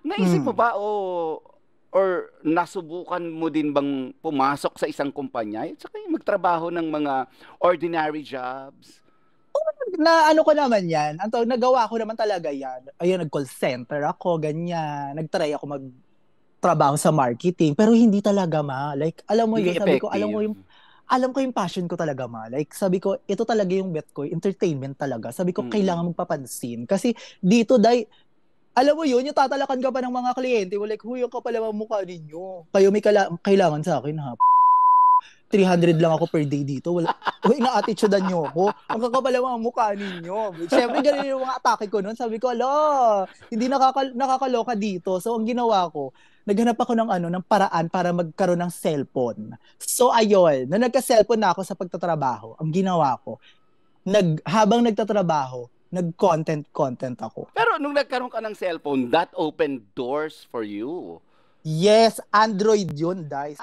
Naisip mo Hmm. ba or nasubukan mo din bang pumasok sa isang kumpanya at saka yung magtrabaho ng mga ordinary jobs? Na ano ko naman yan, ang tawag, nagawa ko naman talaga yan. Ayun, nag-call center ako, ganyan. Nag-try ako magtrabaho sa marketing, pero hindi talaga like, alam mo Hindi yun, sabi ko, effective. alam ko yung passion ko talaga like, sabi ko, ito talaga yung bet ko, entertainment talaga. Sabi ko, Mm. kailangan magpapansin. Kasi dito, alam mo yun, yung tatalakan ka pa ng mga kliyente mo, like, huy, ang kapal ang mukha ninyo. Kayo may kailangan sa akin, ha? 300 lang ako per day dito. Wala, ina-attitudean nyo ako. Ang kakapal ang mga mukha ninyo. Siyempre, ganun yung mga atake ko noon. Sabi ko, hindi nakakaloka dito. So, ang ginawa ko, naghanap ako ng paraan para magkaroon ng cellphone. So, ayun, nung nagka-cellphone na ako sa pagtatrabaho, ang ginawa ko, habang nagtatrabaho, nag-content ako. Pero nung nagkaroon ka ng cellphone, that opened doors for you. Yes, Android yun, guys.